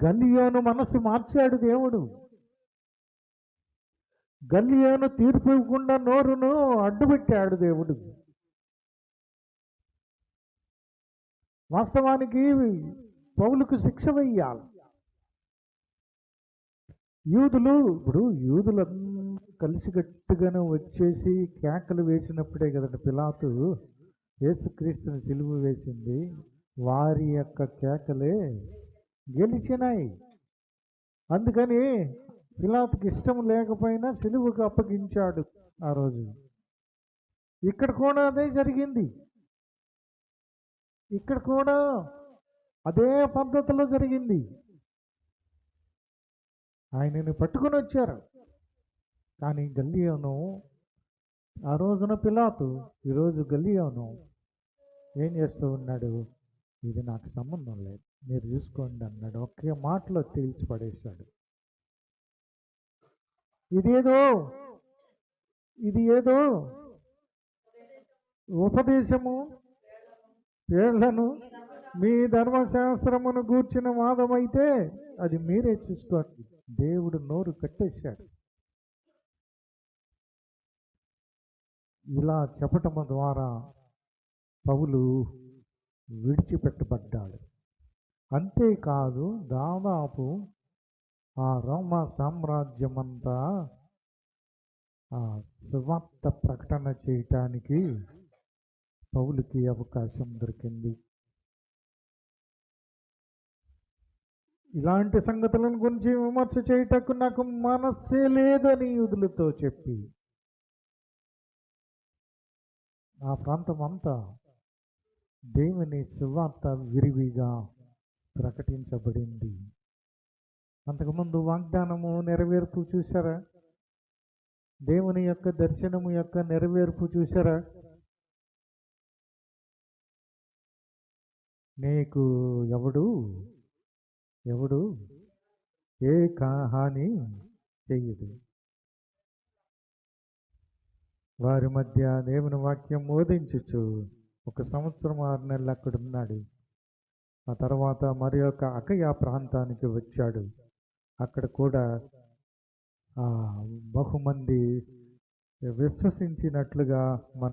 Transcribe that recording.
గల్లియోను మనసు మార్చాడు దేవుడు. గల్లియోను తీర్పు ఇవ్వకుండా నోరును అడ్డుపెట్టాడు దేవుడు. వాస్తవానికి పౌలుకు శిక్ష వేయాలి. యూదులు కలిసికట్టుగానే వచ్చేసి కేకలు వేసినప్పుడే కదండి పిలాతు యేసుక్రీస్తుని సిలువ వేసింది. వారి యొక్క కేకలే గెలిచినాయి. అందుకని పిలాతుకి ఇష్టం లేకపోయినా సిలువకు అప్పగించాడు ఆ రోజు. ఇక్కడ కూడా అదే జరిగింది. ఇక్కడ కూడా అదే పద్ధతిలో జరిగింది. ఆయనని పట్టుకొని వచ్చారు. కానీ గల్లియోను ఆ రోజున పిలాతు, ఈరోజు గల్లియోను ఏం చేస్తూ ఉన్నాడు? ఇది నాకు సంబంధం లేదు, మీరు చూసుకోండి అన్నాడు. ఒకే మాటలో తేల్చి పడేశాడు. ఇది ఏదో ఉపదేశము పేర్లను మీ ధర్మశాస్త్రమును గూర్చిన వాదమైతే అది మీరే చూసుకోండి. దేవుడు నోరు కట్టేశాడు. ఇలా చెప్పటం ద్వారా పౌలు విడిచిపెట్టబడ్డాడు. అంతేకాదు, దాదాపు ఆ రోమా సామ్రాజ్యమంతా ఆ సువార్త ప్రకటన చేయటానికి పౌలుకి అవకాశం దొరికింది. ఇలాంటి సంగతులను గురించి విమర్శ చేయటకు నాకు మనస్సే లేదని యూదులతో చెప్పి ఆ ప్రాంతం అంతా దేవుని సువార్త విరివిగా ప్రకటించబడింది. అంతకుముందు వాగ్దానము నెరవేర్పు చూసారా? దేవుని యొక్క దర్శనము యొక్క నెరవేర్పు చూసారా? నీకు ఎవడు ఏ హాని చెయ్యదు. వారి మధ్య దేవుని వాక్యం బోధించుచు 1 సంవత్సరం 6 నెలలు అక్కడ ఉన్నాడు. ఆ తర్వాత మరి యొక్క అకయ ప్రాంతానికి వచ్చాడు. అక్కడ కూడా బహుమంది విశ్వసించినట్లుగా మనం